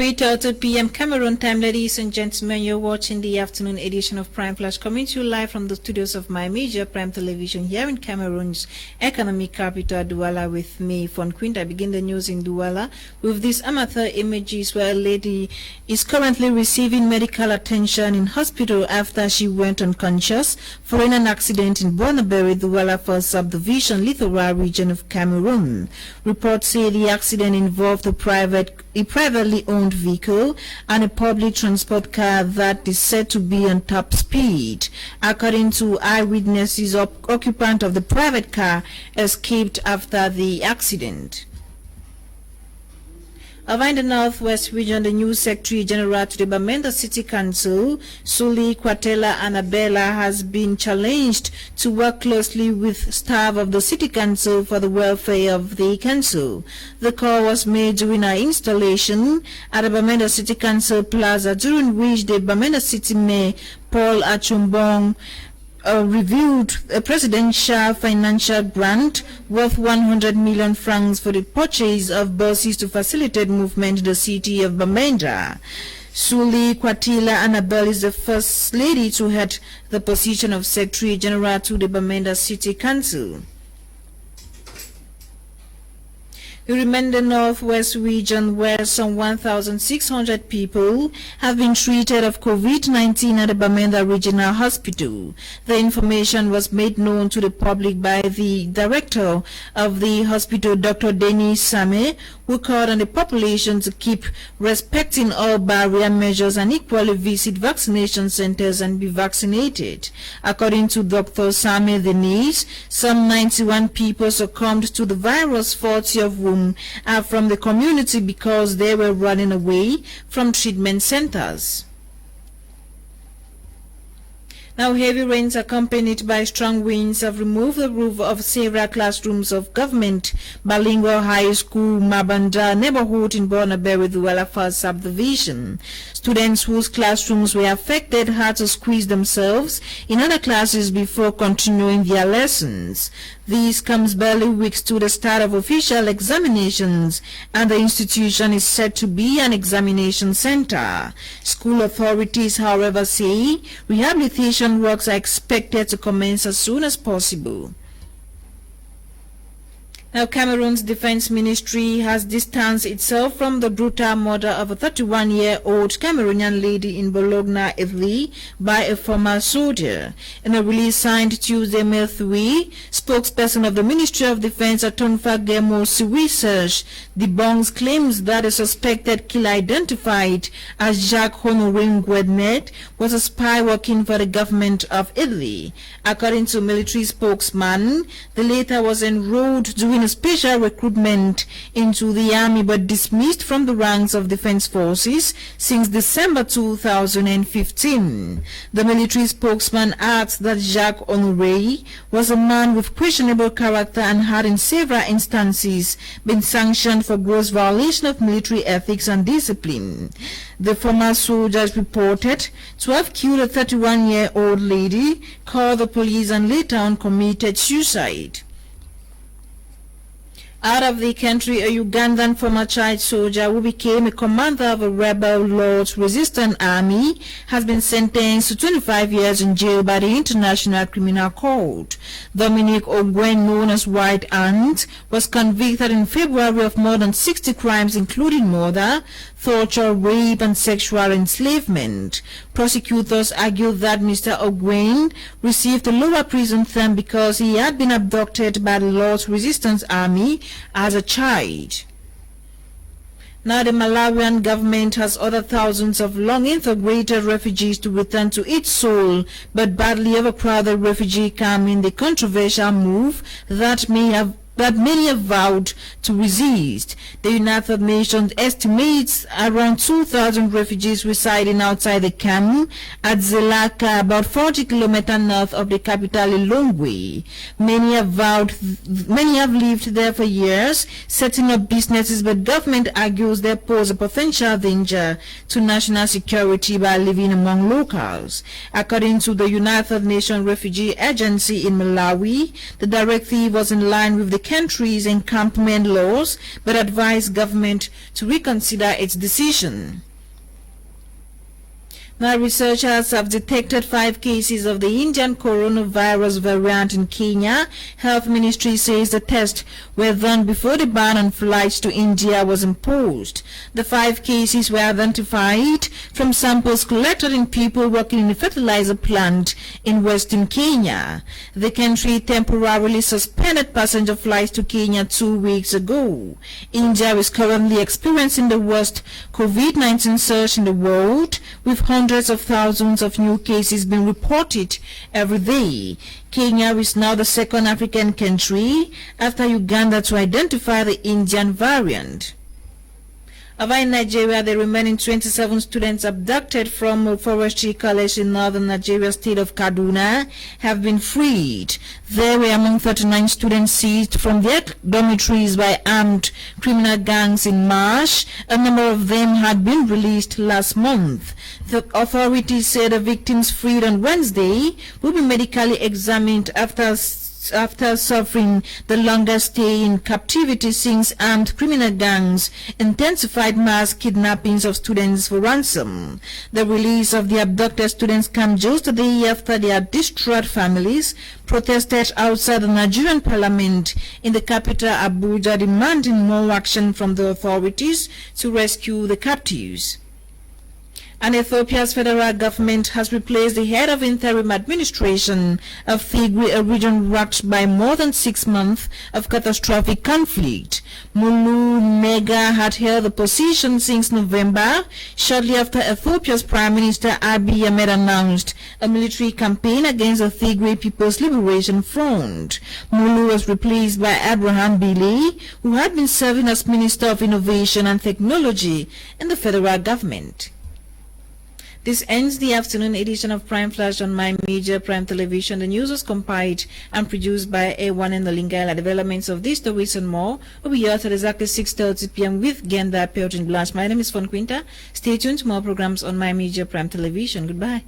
3:30 p.m. Cameroon time, ladies and gentlemen. You're watching the afternoon edition of Prime Flash, coming to you live from the studios of My Media Prime Television here in Cameroon's economic capital, Douala, with me, Fon Quinter. Begin the news in Douala with these amateur images where a lady is currently receiving medical attention in hospital after she went unconscious following an accident in Bonaberi, Douala First Subdivision, Littoral region of Cameroon. Reports say the accident involved a privately owned vehicle and a public transport car that is said to be on top speed. According to eyewitnesses, occupant of the private car escaped after the accident. Over in the Northwest region, the new Secretary General to the Bamenda City Council, Suli Kwatela Annabella, has been challenged to work closely with staff of the City Council for the welfare of the council. The call was made during her installation at the Bamenda City Council Plaza, during which the Bamenda City Mayor Paul Achumbong reviewed a presidential financial grant worth 100 million francs for the purchase of buses to facilitate movement in the city of Bamenda. Suli Kwatila Annabelle is the first lady to head the position of Secretary General to the Bamenda City Council. We remain in the Northwest region, where some 1,600 people have been treated of COVID-19 at the Bamenda Regional Hospital. The information was made known to the public by the director of the hospital, Dr. Denis Same, who called on the population to keep respecting all barrier measures and equally visit vaccination centers and be vaccinated. According to Dr. Same Denis, some 91 people succumbed to the virus, 40 of whom are from the community because they were running away from treatment centers. Now, heavy rains accompanied by strong winds have removed the roof of several classrooms of government bilingual high school Mabanda neighborhood in Bonaberi, Douala First Subdivision. Students whose classrooms were affected had to squeeze themselves in other classes before continuing their lessons. This comes barely weeks to the start of official examinations, and the institution is said to be an examination center. School authorities, however, say rehabilitation works are expected to commence as soon as possible. Now, Cameroon's Defense Ministry has distanced itself from the brutal murder of a 31-year-old Cameroonian lady in Bologna, Italy, by a former soldier. In a release signed Tuesday, May 3, spokesperson of the Ministry of Defense, Atonfa Gemo Research, debunks claims that a suspected killer identified as Jacques Honoré Nguednet was a spy working for the government of Italy. According to military spokesman, the latter was enrolled during a special recruitment into the army but dismissed from the ranks of defense forces since December 2015. The military spokesman adds that Jacques Honoré was a man with questionable character and had in several instances been sanctioned for gross violation of military ethics and discipline. The former soldier is reported to have killed a 31-year-old lady, called the police, and later on committed suicide. Out of the country, a Ugandan former child soldier who became a commander of a rebel Lord's resistance army has been sentenced to 25 years in jail by the International Criminal Court. Dominic Ogwen, known as White Ant, was convicted in February of more than 60 crimes, including murder, torture, rape, and sexual enslavement. Prosecutors argued that Mr. Ogwen received a lower prison term because he had been abducted by the Lord's Resistance Army as a child. Now, the Malawian government has ordered thousands of long-integrated refugees to return to its soil, but badly overcrowded refugee camp in the controversial move that many have vowed to resist. The United Nations estimates around 2,000 refugees residing outside the camp at Zelaka, about 40 kilometers north of the capital Lilongwe. Many have lived there for years, setting up businesses, but government argues they pose a potential danger to national security by living among locals. According to the United Nations Refugee Agency in Malawi, the directive was in line with the country's encampment laws, but advised government to reconsider its decision. Now, researchers have detected 5 cases of the Indian coronavirus variant in Kenya. Health Ministry says the tests were done before the ban on flights to India was imposed. The 5 cases were identified from samples collected in people working in a fertilizer plant in western Kenya. The country temporarily suspended passenger flights to Kenya 2 weeks ago. India is currently experiencing the worst COVID-19 surge in the world, with hundreds of thousands of new cases being reported every day. Kenya is now the second African country after Uganda to identify the Indian variant. Over in Nigeria, the remaining 27 students abducted from a forestry college in northern Nigeria state of Kaduna have been freed. They were among 39 students seized from their dormitories by armed criminal gangs in March. A number of them had been released last month. The authorities say the victims freed on Wednesday will be medically examined after suffering the longest stay in captivity since armed criminal gangs intensified mass kidnappings of students for ransom. The release of the abducted students comes just a day after their distraught families protested outside the Nigerian parliament in the capital Abuja, demanding more action from the authorities to rescue the captives. And Ethiopia's federal government has replaced the head of interim administration of Tigray, a region rocked by more than 6 months of catastrophic conflict. Mulu Nega had held the position since November, shortly after Ethiopia's Prime Minister Abiy Ahmed announced a military campaign against the Tigray People's Liberation Front. Mulu was replaced by Abraham Bile, who had been serving as Minister of Innovation and Technology in the federal government. This ends the afternoon edition of Prime Flash on My Media Prime Television. The news was compiled and produced by Ewane and Nolinga. Developments of these stories and more will be here at exactly 6:30 p.m. with Genda Pelton Blanche. My name is Fon Quinter. Stay tuned to more programs on My Media Prime Television. Goodbye.